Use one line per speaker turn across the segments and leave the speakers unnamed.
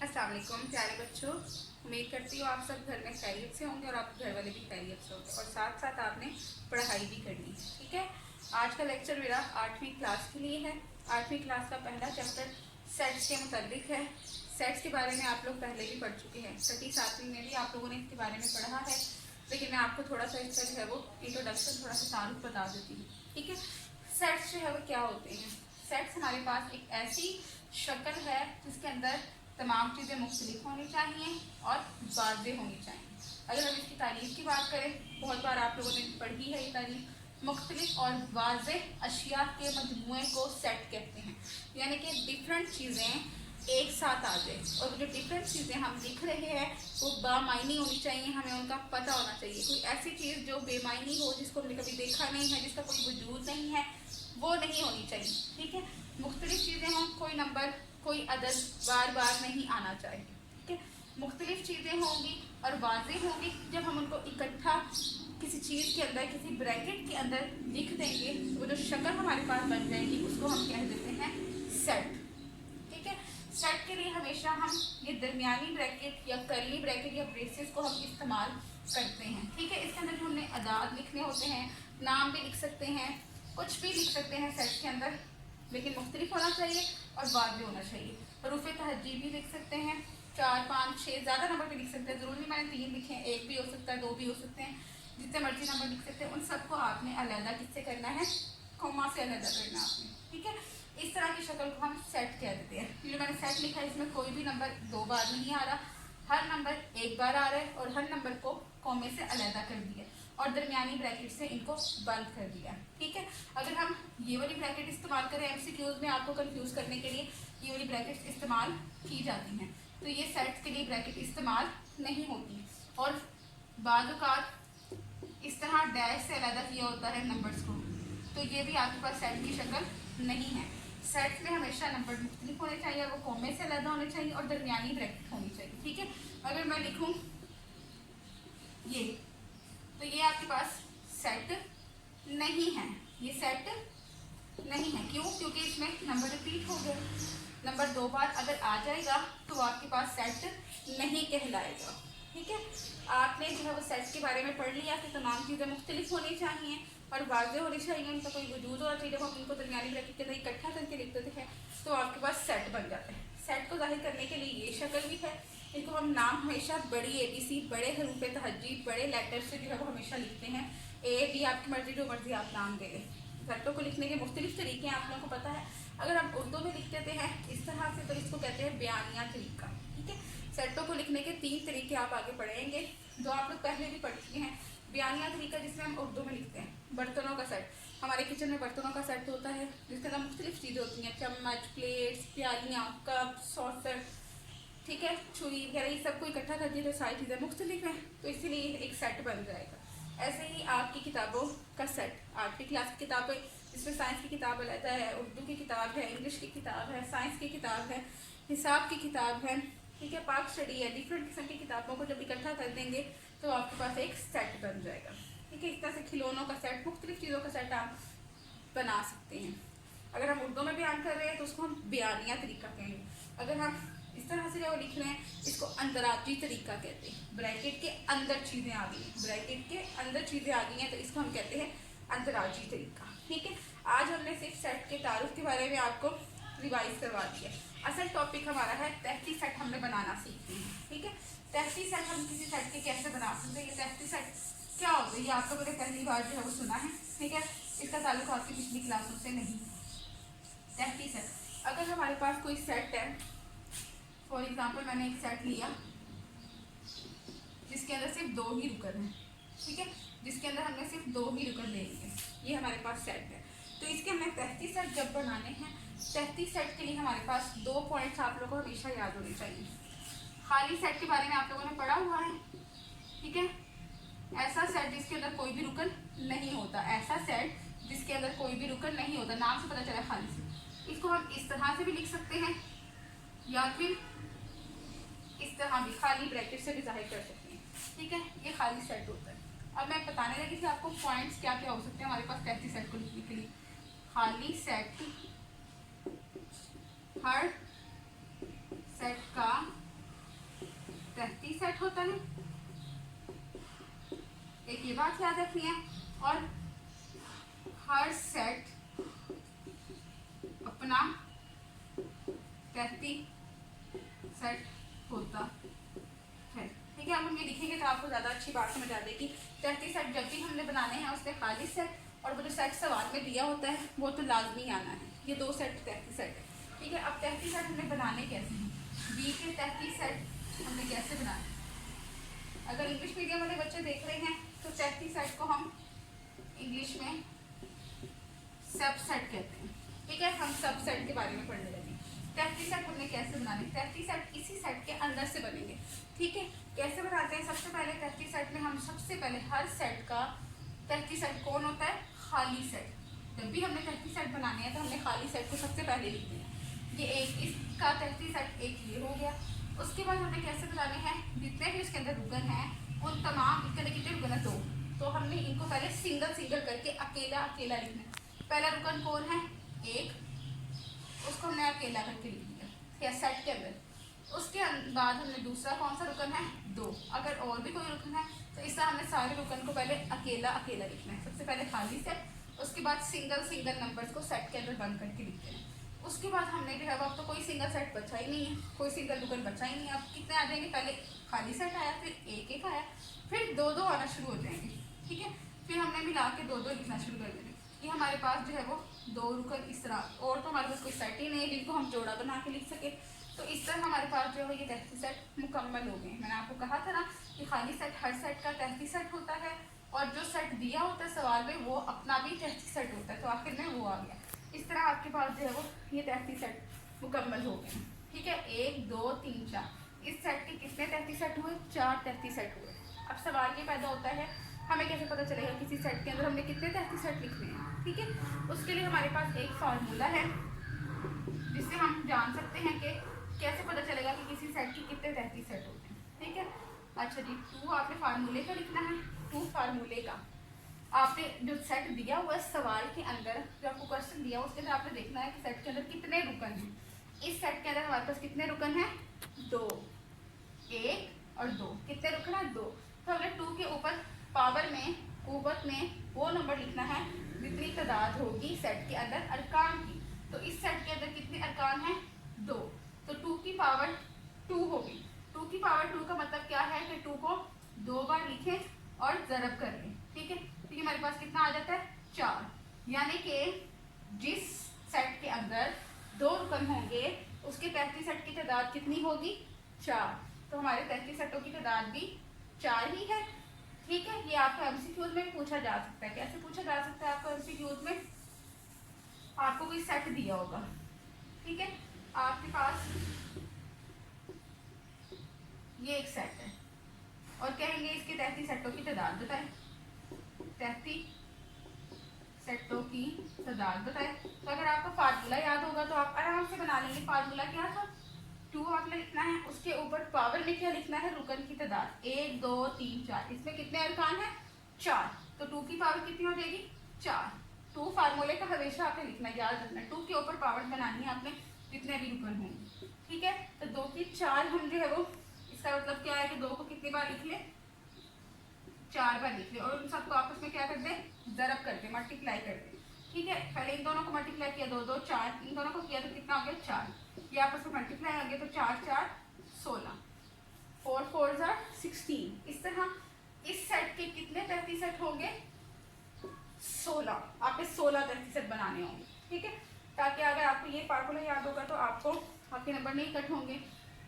अस्सलाम वालेकुम प्यारे बच्चों, उम्मीद करती हूँ आप सब घर में खैरियत से होंगे और आपके घर वाले भी खैरियत से होंगे और साथ साथ आपने पढ़ाई भी करनी है। ठीक है, आज का लेक्चर मेरा 8वीं क्लास के लिए है। 8वीं क्लास का पहला चैप्टर सेट्स के मुताबिक है। सेट्स के बारे में आप लोग पहले भी पढ़ चुके हैं, 6वीं 7वीं में भी आप लोगों ने इसके बारे में पढ़ा है, लेकिन मैं आपको थोड़ा सा इसका जो है वो इंट्रोडक्शन, थोड़ा सा तारुफ बता देती हूँ। ठीक है, सेट्स जो है वो क्या होते हैं। सेट्स हमारे पास एक ऐसी शक्ल है जिसके अंदर तमाम चीज़ें मुख्तलिफ होनी चाहिए और वाज़ेह होनी चाहिए। अगर हम इसकी तारीफ की बात करें, बहुत बार आप लोगों ने पढ़ी है ये तारीफ। मुख्तलिफ और वाज़ेह अशिया के मजमूए को सेट कहते हैं, यानी कि डिफरेंट चीज़ें एक साथ आ जाए और जो डिफरेंट चीज़ें हम लिख रहे हैं वो बामायनी होनी चाहिए, हमें उनका पता होना चाहिए। कोई ऐसी चीज़ जो बेमायनी हो, जिसको हमने कभी देखा नहीं है, जिसका कोई वजूद नहीं है, वो नहीं होनी चाहिए। ठीक है, मुख्तलिफ चीज़ें हों, कोई नंबर कोई अदद बार बार नहीं आना चाहिए। ठीक है, मुख्तलिफ चीज़ें होंगी और वाज़ेह होंगी। जब हम उनको इकट्ठा किसी चीज़ के अंदर, किसी ब्रैकेट के अंदर लिख देंगे, तो वो जो शक्ल हमारे पास बन जाएगी उसको हम कह देते हैं सेट। ठीक है, सेट के लिए हमेशा हम ये दरमियानी ब्रैकेट या करली ब्रैकेट या ब्रेसेस को हम इस्तेमाल करते हैं। ठीक है, इसके अंदर जो हमने अदाद लिखने होते हैं, नाम भी लिख सकते हैं, कुछ भी लिख सकते हैं सेट के अंदर, लेकिन मुख्तलिफ होना चाहिए और वाज़ेह होना चाहिए। हरूफ तहज्जी भी लिख सकते हैं, 4 5 6 ज़्यादा नंबर भी लिख सकते हैं, ज़रूरी मैंने 3 लिखे हैं, 1 भी हो सकता है, 2 भी हो सकते हैं, जितने मर्जी नंबर लिख सकते हैं। उन सबको आपने अलग किससे करना है, कॉमा से अलग करना है आपने। ठीक है, इस तरह की शक्ल को हम सेट कह देते हैं। जो मैंने सेट लिखा है इसमें कोई भी नंबर 2 बार नहीं आ रहा, हर नंबर 1 बार आ रहा है और हर नंबर को कॉमे से अलग कर दिया और दरमियानी ब्रैकेट से इनको बंद कर दिया। ठीक है, अगर हम ये वाली ब्रैकेट इस्तेमाल करें एमसीक्यूज में आपको कंफ्यूज करने के लिए, ये वाली ब्रैकेट इस्तेमाल की जाती हैं, तो ये सेट्स के लिए ब्रैकेट इस्तेमाल नहीं होती। और बाद औक़ात इस तरह डैश से अलग किया होता है नंबर्स को, तो ये भी आपके पास सेट की शक्ल नहीं है। सेट्स में हमेशा नंबर मुख्तलिफ होने चाहिए, वो कॉमे से अलग होने चाहिए और दरमियानी ब्रैकेट होनी चाहिए। ठीक है, अगर मैं लिखूँ ये, तो ये आपके पास सेट नहीं है, ये सेट नहीं है। क्यों? क्योंकि इसमें नंबर रिपीट हो गए। नंबर 2 बार अगर आ जाएगा तो आपके पास सेट नहीं कहलाएगा। ठीक है, आपने जो है वो सेट के बारे में पढ़ लिया कि तमाम चीज़ें मुख्तलिफ होनी चाहिए और वाज़ेह होनी चाहिए, उनका कोई वजूद होना चाहिए। जब हम इनको दरमियानी ब्रैकेट के अंदर इकट्ठा करके लिख देते हैं तो आपके पास सेट बन जाता है। सेट को जाहिर करने के लिए ये शक्ल भी है। इनको हम नाम हमेशा बड़ी ABC, बड़े हरूफ तहज्जी, बड़े लेटर से जो है वो हमेशा लिखते हैं। A B आपकी मर्जी, जो मर्जी आप नाम दे लें। सेटों को लिखने के मुख्तलिफ तरीके हैं, आप लोगों को पता है। अगर हम उर्दू में लिख देते हैं इस तरह से, तो इसको कहते हैं बयानिया तरीका। ठीक है, सेटों को लिखने के 3 तरीके आप आगे पढ़ेंगे, जो आप लोग पहले भी पढ़ चुके हैं। बयानिया तरीका जिसमें हम उर्दू में लिखते हैं, बर्तनों का सेट, हमारे किचन में बर्तनों का सेट होता है जिसके अंदर मुख्तलिफ चीज़ें होती हैं, चम्मच, प्लेट्स, प्यालियाँ, कप, सॉसर, ठीक है, छुरी वगैरह, ये सबको इकट्ठा कर दिया तो सारी चीज़ें मुख्तलिफ हैं, तो इसीलिए एक सेट बन जाएगा। ऐसे ही आपकी किताबों का सेट, 8वीं क्लास की किताब है, इसमें साइंस की किताब अलग है, उर्दू की किताब है, इंग्लिश की किताब है, साइंस की किताब है, हिसाब की किताब है, ठीक है, पाक स्टडी है। डिफरेंट किस्म की किताबों को जब इकट्ठा कर देंगे तो आपके पास एक सेट बन जाएगा। ठीक है, इस तरह से खिलौनों का सेट, मुख्तलिफ चीज़ों का सेट आप बना सकते हैं। अगर हम उर्दू में बयान कर रहे हैं तो उसको हम बयानिया तरीका कहेंगे। अगर हम इस तरह से जो लिख रहे हैं इसको अंदराजी तरीका कहते हैं। ब्रैकेट के अंदर चीज़ें आ गई, ब्रैकेट के अंदर चीज़ें आ गई हैं तो इसको हम कहते हैं अंदराजी तरीका। ठीक है, आज हमने सिर्फ सेट के तारुफ के बारे में आपको रिवाइज करवा दिया। असल टॉपिक हमारा है तहती सेट हमने बनाना सीखते हैं। ठीक है, तहती सेट हम किसी सेट के कैसे बना सकते हैं, ये तहती सेट क्या होता है ये आपको मैंने पहली बार जो है वो सुना है। ठीक है, इसका ताल्लुक आपकी पिछली क्लासों से नहीं। तहती सेट, अगर हमारे पास कोई सेट है, फॉर एग्जाम्पल मैंने एक सेट लिया जिसके अंदर सिर्फ 2 ही रुकन हैं। ठीक है, जिसके अंदर हमने सिर्फ 2 ही रुकन ले लिए, ये हमारे पास सेट है। तो इसके हमें तहती सेट जब बनाने हैं, तहती सेट के लिए हमारे पास 2 पॉइंट्स आप लोगों को हमेशा याद होने चाहिए। खाली सेट के बारे में आप लोगों ने पढ़ा हुआ है। ठीक है, ऐसा सेट जिसके अंदर कोई भी रुकन नहीं होता, ऐसा सेट जिसके अंदर कोई भी रुकन नहीं होता, नाम से पता चला खाली से। इसको हम इस तरह से भी लिख सकते हैं या फिर इस तरह भी खाली ब्रैकेट से भी जाहिर कर सकते हैं। ठीक है, ये खाली सेट होता है। अब मैं बताने लगी थी आपको पॉइंट्स क्या क्या हो सकते हैं हमारे पास तहती सेट को लिखने के लिए। खाली सेट, हर सेट का 33 सेट होता है। एक ये बात याद रखनी है। और हर सेट अपना 33 सेट होता है। ठीक है, अब हम ये लिखेंगे तो आपको ज़्यादा अच्छी बात समझ आ जाएगी। 33 सेट जब भी हमने बनाने हैं उसके खाली सेट और वो जो सेट सवाल में दिया होता है वो तो लाजमी आना है। ये 2 सेट 33 सेट है। ठीक है, अब 33 सेट हमने बनाने कैसे हैं, बी के 33 सेट हमने कैसे बनाए। अगर इंग्लिश मीडियम वाले बच्चे देख रहे हैं तो 33 सेट को हम इंग्लिश में सब सेट कहते हैं। ठीक है, हम सब सेट के बारे में पढ़ने लगे। 33 सेट हमने कैसे बनाने, 33 सेट इसी सेट के अंदर से बनेंगे। ठीक है, कैसे बनाते हैं, सबसे पहले 33 सेट में हम सबसे पहले हर सेट का 33 सेट कौन होता है, खाली सेट। जब भी हमने 33 सेट बनाने हैं तो हमने खाली सेट को सबसे पहले लिख दिया। ये एक इसका 33 सेट एक ये हो गया। उसके बाद हमें कैसे बनाने हैं, जितने भी इसके अंदर रुकन हैं उन तमाम, इसके अंदर कितने रुकन है, 2, तो हमने इनको पहले सिंगल सिंगल करके अकेला अकेला लिखना है। पहला रुकन कौन है, 1, उसको हमने अकेला करके लिख दिया या सेट के अंदर। उसके बाद हमने दूसरा कौन सा रुकन है, 2। अगर और भी कोई रुकन है तो इस तरह हमने सारे रुकन को पहले अकेला अकेला लिखना है। सबसे पहले खाली सेट, उसके बाद सिंगल सिंगल नंबर्स को सेट के अंदर बंद करके लिखते हैं। उसके बाद हमने जो है अब तो कोई सिंगल सेट बचा ही नहीं है, कोई सिंगल रुकन बचा ही नहीं है। अब कितने आ जाएंगे, पहले खाली सेट आया, फिर 1 1 आया, फिर 2 2 आना शुरू हो जाएंगे। ठीक है, फिर हमने मिला के 2 2 लिखना शुरू कर देंगे। ये हमारे पास जो है वो 2 रुकन इस तरह, और तो हमारे पास कोई सेट ही नहीं है जिनको हम जोड़ा बना के लिख सके। तो इस तरह हमारे पास जो है ये 33 सेट मुकम्मल हो गए। मैंने आपको कहा था ना कि खाली सेट हर सेट का 33 सेट होता है और जो सेट दिया होता है सवाल में वो अपना भी 33 सेट होता है। तो आखिर में वो आ गया। इस तरह आपके पास जो है वो ये 33 सेट मुकम्मल हो गए। ठीक है, 1 2 3 4, इस सेट के कितने 33 सेट हुए, 4 33 सेट हुए। अब सवाल ये पैदा होता है, हमें कैसे पता चलेगा किसी सेट के अंदर हमने कितने 33 सेट लिखने हैं। ठीक है, उसके लिए हमारे पास एक फार्मूला है जिससे हम जान सकते हैं कि कैसे पता चलेगा कि किसी सेट के कितने 33 सेट होते हैं। ठीक है, अच्छा जी, 2 आपने फार्मूले का लिखना है। 2 फार्मूले का आपने जो सेट दिया हुआ है सवाल के अंदर, जो आपको क्वेश्चन दिया उसके अंदर आपने देखना है कि सेट के अंदर कितने रुकन हैं। इस सेट के अंदर हमारे पास कितने रुकन हैं, 2, 1 और 2। कितने रुकन है, 2। तो हमने 2 के ऊपर पावर में, कुव्वत में वो नंबर लिखना है जितनी तादाद होगी सेट के अंदर अरकान की। तो इस सेट के अंदर कितने अरकान हैं, 2। तो 2 की पावर 2 होगी। 2 की पावर 2 का मतलब क्या है कि 2 को 2 बार लिखें और ज़रब कर लें। ठीक है, तो ये हमारे पास कितना आ जाता है, 4। यानी कि जिस सेट के अंदर 2 रुकन होंगे उसके 33 सेट की तादाद कितनी होगी, 4। तो हमारे 33 सेटों की तादाद भी 4 ही है। ठीक है, ये आपको एमसीक्यूज में पूछा जा सकता है। कैसे पूछा जा सकता है आपको एमसीक्यूज में, आपको कोई सेट दिया होगा। ठीक है, आपके पास ये एक सेट है और कहेंगे इसके 33 सेटों की तादाद बताएं, 33 सेटों की तादाद बताएं। तो अगर आपको फार्मूला याद होगा तो आप आराम से बना लेंगे। फार्मूला क्या था, 2 आपने लिखना है, उसके ऊपर पावर में क्या लिखना है, रुकन की तादाद 1 2 3 4। इसमें कितने अरकान हैं, 4। तो 2 की पावर कितनी हो जाएगी, 4। 2 फार्मूले का हमेशा आपने लिखना है, याद रखना है। 2 के ऊपर पावर बनानी है आपने जितने भी रुकन होंगे। ठीक है, तो 2 की 4 हम जो है वो, इसका मतलब क्या है कि 2 को कितनी बार लिख ले, 4 बार लिख ले और उन सबको आपस में क्या कर दे, ज़रब कर दे, मल्टीप्लाई कर दे। ठीक है, पहले इन दोनों को मल्टीप्लाई किया, 2 2 4, इन दोनों को किया तो कितना हो गया, 4। ये आपस में मल्टीप्लाई होंगे तो 4 4 16, 4 4 16। इस तरह इस सेट के कितने 33 सेट होंगे, 16। आपके 16 33 सेट बनाने होंगे। ठीक है, ताकि अगर आपको ये फार्मूला याद होगा तो आपको आपके नंबर नहीं कट होंगे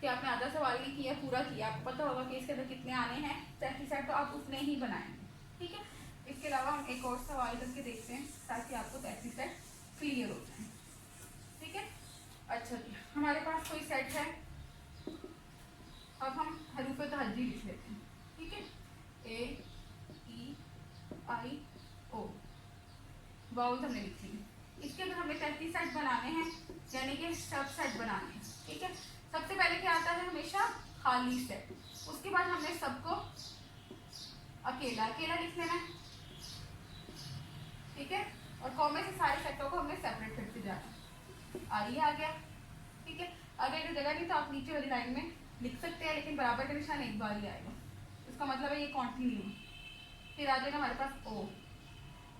कि आपने आधा सवाल नहीं किया, पूरा किया। आपको पता होगा कि इसके अंदर कितने आने हैं 33 सेट, तो आप उतने ही बनाएंगे। ठीक है, इसके अलावा हम एक और सवाल करके देखते हैं ताकि आपको 33 सेट क्लियर हो जाए। ठीक है, अच्छा जी, हमारे पास कोई सेट है। अब हम हरूफ तहज्जी लिख लेते हैं। ठीक है, AEIO वाउल्स हमने लिख ली। इसके अंदर हमें 33 सेट बनाने हैं, यानी कि सब सेट बनाने हैं। ठीक है, सबसे पहले क्या आता है, हमेशा खाली सेट। उसके बाद हमने सबको अकेला अकेला लिख लेना है। ठीक है, और कॉमे से सारे सेटों को हमने सेपरेट करते जाना। ये आ गया। ठीक है, अगर ये जगह नहीं तो आप नीचे वाली लाइन में लिख सकते हैं, लेकिन बराबर का निशान एक बार ही आएगा, इसका मतलब है ये कॉन्टिन्यू। फिर आ जाएगा हमारे पास ओ।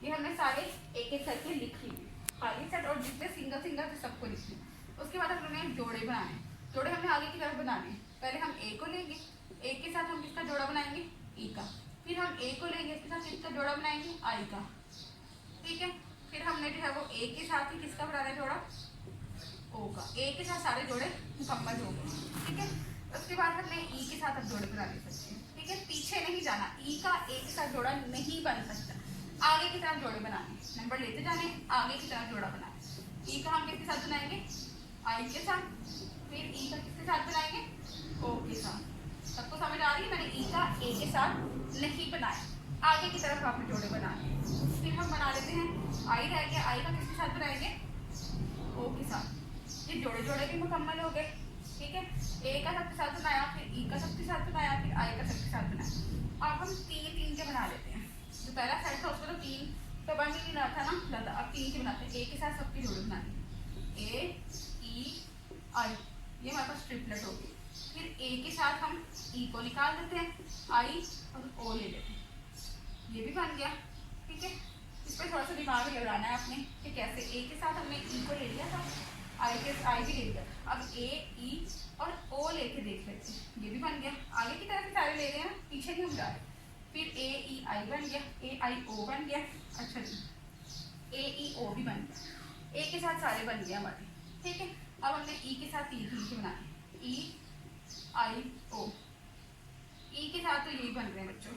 ये हमने सारे एक एक करके लिख लिए खाली सेट, और जितने सिंगल सिंगल थे सबको लिख लिया। उसके बाद हमने जोड़े बनाने, जोड़े हमने आगे की तरफ बनाने। पहले हम ए को लेंगे, ए के साथ हम किसका जोड़ा बनाएंगे, ई का। फिर हम ए को लेंगे, इसके साथ किसका जोड़ा बनाएंगे, आई का। ठीक है, फिर हमने जो है वो ए के साथ ही किसका बनाना है जोड़ा, ओ का। ए के साथ सारे जोड़े मुकम्मल हो गए। ठीक है, उसके बाद हमने ई के साथ अब जोड़े बना ले सकते हैं। ठीक है, पीछे नहीं जाना, ई का ए के साथ जोड़ा नहीं बन सकता, आगे की तरफ जोड़े बनाने, नंबर लेते जाने, आगे की तरफ जोड़ा बनाए। ई का हम किसके साथ बनाएंगे, आई के साथ। फिर ई का किसके साथ बनाएंगे, ओ के साथ। सबको समझ आ रही है, मैंने ई का ए के साथ नहीं बनाया, आगे की तरफ आपने जोड़े बनाने। फिर हम बना लेते हैं आई रह गया, आई का किसके साथ बनाएंगे, ओ के साथ। ये जोड़े जोड़े भी मुकम्मल हो गए। ठीक है, ए का सबके साथ बनाया, फिर ई का सबके साथ बनाया, फिर आई का सबके साथ बनाया। अब हम तीन तीन के बना लेते हैं। जो पहला सेट था उसमें तो तीन तो बन ही नहीं रहा था ना ज़्यादा, अब तीन के बनाते हैं। ए के साथ सबके जोड़े बनाने, ए ई आई, ये हमारे पास ट्रिपलेट हो गई। फिर ए के साथ हम ई को निकाल देते हैं, आई और ओ ले लेते हैं, ये भी बन गया। ठीक है, इस पर थोड़ा सा दिमाग लगाना है आपने कि कैसे। ए के साथ हमने ई को ले लिया था, आई भी ले लिया, अब ए ई और ओ लेके देख लेते हैं, ये भी बन गया। आगे की तरफ सारे ले रहे हैं, पीछे नहीं हम जा रहे। फिर ए ई आई बन गया, ए आई ओ बन गया। अच्छा जी, ए ई ओ भी बन गया, ए के साथ सारे बन गए हमारे। ठीक है, अब हमने ई के साथ तीन तीन के बनाए, ई आई ओ। ई के साथ तो यही बन रहे हैं बच्चों।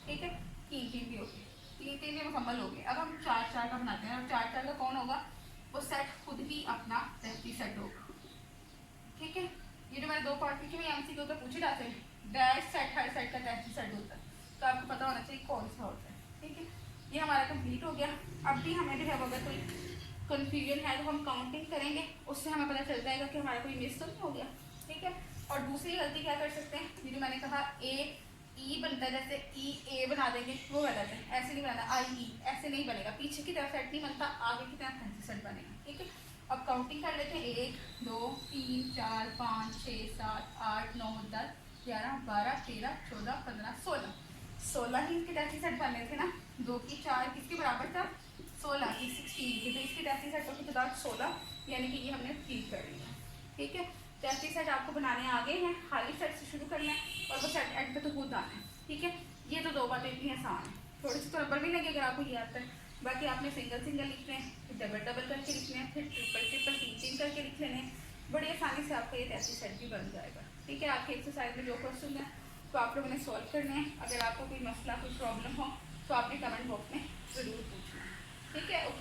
ठीक है, तीन तीन भी हो गए, तीन तीन भी मुकम्मल हो गए। अब हम चार चार का बनाते हैं, और चार चार का कौन होगा, वो सेट खुद ही अपना तहती सेट होगा। ठीक है, ये जो मैंने दो पार्ट की में एमसीक्यू तो पूछे जाते हैं, डैश सेट हर सेट का तहती सेट होता है, तो आपको पता होना चाहिए कौन सा होता है। ठीक है, ये हमारा कंप्लीट हो गया। अब भी हमें जो है अगर कोई कन्फ्यूजन है तो हम काउंटिंग करेंगे, उससे हमें पता चल जाएगा कि हमारा कोई मिस तो नहीं हो गया। ठीक है, और दूसरी गलती क्या कर सकते हैं, ये जो मैंने कहा ए ई बनता है, जैसे ई ए बना देंगे वो गलत है, ऐसे नहीं बनाना, आई ई ऐसे नहीं बनेगा, पीछे की तरफ सेट नहीं बनता, आगे की तरफ तहती सेट बनेगा। ठीक है, अब काउंटिंग कर लेते हैं, 1 2 3 4 5 6 7 8 9 10 11 12 13 14 15 16 16 ही इसके तहती सेट बने थे ना, 2 की 4 किसके बराबर था, 16 की 16 की, तो इसके तहती सेटों की तादाद 16, यानी कि ये हमने ठीक कर लिया। ठीक है, तहती सेट आपको बनाने आगे हैं, खाली सेट से शुरू करना है और वो सेट एंड पे तो खुद आना है। ठीक है, ये तो दो बातें इतनी आसान है, थोड़ी सी तो नंबर भी लगे अगर आपको ये आता है। बाकी आपने सिंगल सिंगल लिखने हैं, फिर डबल डबल करके लिखने हैं, फिर ट्रिपल ट्रिपल तीन तीन करके लिख लेने हैं, बड़ी आसानी से आपका ये तहती सेट भी बन जाएगा। ठीक है, आपके एक्सरसाइज में जो क्वेश्चन है तो आप लोगों ने सॉल्व करने हैं। अगर आपको कोई मसला कोई प्रॉब्लम हो तो आपने कमेंट बॉक्स में ज़रूर पूछना है। ठीक है, ओके।